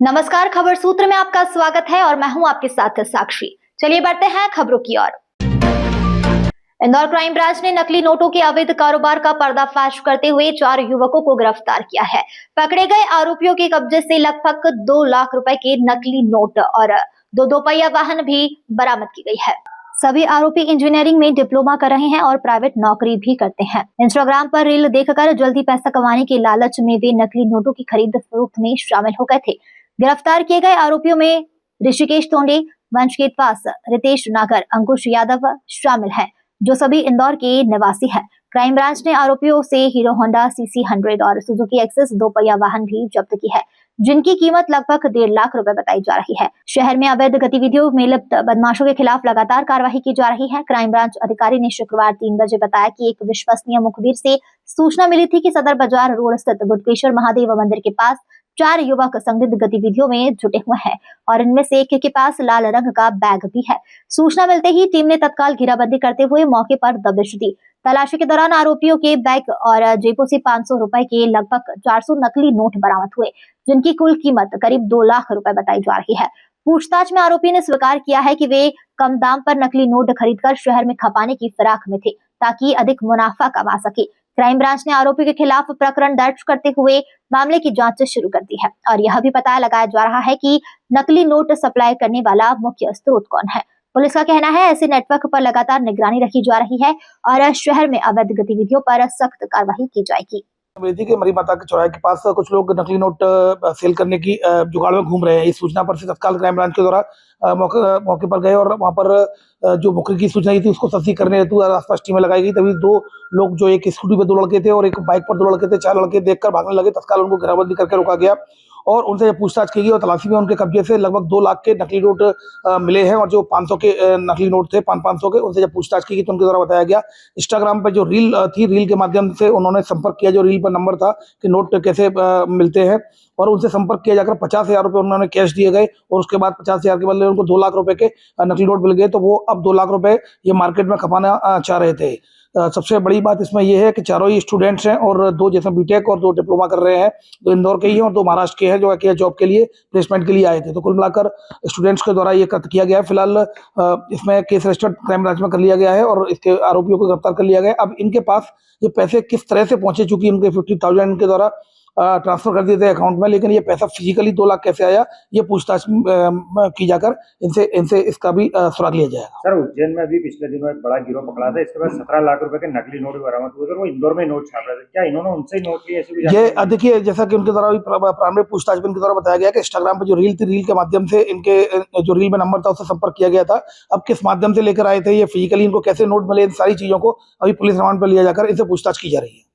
नमस्कार, खबर सूत्र में आपका स्वागत है और मैं हूं आपके साथ साक्षी। चलिए बढ़ते हैं खबरों की ओर। इंदौर क्राइम ब्रांच ने नकली नोटों के अवैध कारोबार का पर्दाफाश करते हुए 4 युवकों को गिरफ्तार किया है। पकड़े गए आरोपियों के कब्जे से लगभग 2 लाख रुपए के नकली नोट और 2 दोपहिया वाहन भी बरामद की गई है। सभी आरोपी इंजीनियरिंग में डिप्लोमा कर रहे हैं और प्राइवेट नौकरी भी करते हैं। इंस्टाग्राम पर रील देखकर जल्दी पैसा कमाने के लालच में वे नकली नोटों की खरीद फरोख्त में शामिल हो गए थे। गिरफ्तार किए गए आरोपियों में ऋषिकेश तोंडे, वंशकेत पास, रितेश नागर, अंकुश यादव शामिल हैं, जो सभी इंदौर के निवासी हैं। क्राइम ब्रांच ने आरोपियों से हीरो होंडा CC 100 और सुजुकी एक्सेस 2 पहिया वाहन भी जब्त की है, जिनकी कीमत लगभग 1.5 लाख रुपए बताई जा रही है। शहर में अवैध गतिविधियों में लिप्त बदमाशों के खिलाफ लगातार कार्रवाई की जा रही है। क्राइम ब्रांच अधिकारी ने शुक्रवार 3 बजे बताया कि एक विश्वसनीय मुखबिर से सूचना मिली थी कि सदर बाजार रोड स्थित बुद्धेश्वर महादेव मंदिर के पास 4 युवक संदिग्ध गतिविधियों में जुटे हुए हैं और इनमें से एक के पास लाल रंग का बैग भी है। सूचना मिलते ही टीम ने तत्काल घेराबंदी करते हुए मौके पर दबिश दी। तलाशी के दौरान आरोपियों के बैग और जेबों से 500 रुपए के लगभग 400 नकली नोट बरामद हुए, जिनकी कुल कीमत करीब 2 लाख रुपए बताई जा रही है। पूछताछ में आरोपी ने स्वीकार किया है कि वे कम दाम पर नकली नोट खरीदकर शहर में खपाने की फिराक में थे, ताकि अधिक मुनाफा कमा सके। क्राइम ब्रांच ने आरोपी के खिलाफ प्रकरण दर्ज करते हुए मामले की जांच शुरू कर दी है और यह भी पता लगाया जा रहा है कि नकली नोट सप्लाई करने वाला मुख्य स्रोत कौन है। पुलिस का कहना है ऐसे नेटवर्क पर लगातार निगरानी रखी जा रही है और शहर में अवैध गतिविधियों पर सख्त कार्रवाई की जाएगी। अमेठी के मरी माता के चौराहे के पास कुछ लोग नकली नोट सेल करने की जुगाड़ में घूम रहे हैं। इस सूचना पर से तत्काल क्राइम ब्रांच के द्वारा मौके पर गए और वहां पर जो मुखबिर की सूचना थी उसको तस्दीक करने हेतु आसपास टीमें लगाई गई। तभी 2 लोग, जो एक स्कूटी पे 2 लड़के थे और एक बाइक पर 2 लड़के थे, 4 लड़के देखकर भागने लगे। तत्काल उनको घेराबंदी करके रोका गया और उनसे पूछताछ की गई और तलाशी में उनके कब्जे से लगभग 2 लाख के नकली नोट मिले हैं और जो 500 के नकली नोट थे 500 के, उनसे जब पूछताछ की गई तो उनके द्वारा बताया गया इंस्टाग्राम पर जो रील थी, रील के माध्यम से उन्होंने संपर्क किया। जो रील पर नंबर था कि नोट कैसे मिलते हैं और उनसे संपर्क किया जाकर 50,000 रुपये उन्होंने कैश दिए गए और उसके बाद 50,000 के बदले उनको 2 लाख रुपए के नकली नोट मिल गए। तो वो अब 2 लाख रुपए ये मार्केट में खपाना चाह रहे थे। सबसे बड़ी बात इसमें यह है कि चारों ही स्टूडेंट्स हैं और 2 जैसे बीटेक और 2 डिप्लोमा कर रहे हैं। 2 इंदौर के ही हैं और 2 महाराष्ट्र के हैं, जो कि जॉब के लिए प्लेसमेंट के लिए आए थे। तो कुल मिलाकर स्टूडेंट्स के द्वारा ये कृत्य किया गया है। फिलहाल इसमें केस रजिस्टर्ड क्राइम ब्रांच में कर लिया गया है और इसके आरोपियों को गिरफ्तार कर लिया गया है। अब इनके पास ये पैसे किस तरह से पहुंचे, चूंकि इनके 50,000 इनके द्वारा ट्रांसफर कर दिए थे अकाउंट में, लेकिन ये पैसा फिजिकली 2 लाख कैसे आया, ये पूछताछ की जाकर इनसे इसका भी सुराग लिया जाएगा। सर, उज्जैन में अभी पिछले दिनों एक बड़ा गिरोह पकड़ा था, इसके बाद 17 लाख रुपए के नकली नोट बरामद हुए थे। वो इंदौर में नोट छाप रहे थे, क्या इन्होंने उनसे ही नोट लिए? ये देखिए, जैसा कि उनके द्वारा प्रारंभिक पूछताछ में इनके द्वारा बताया गया कि इंस्टाग्राम पर जो रील थी, रील के माध्यम से इनके जो रील में नंबर था उससे संपर्क किया गया था। अब किस माध्यम से लेकर आए थे, ये फिजिकली इनको कैसे नोट मिले, इन सारी चीजों को अभी पुलिस रिमांड पर लिया जाकर इनसे पूछताछ की जा रही है।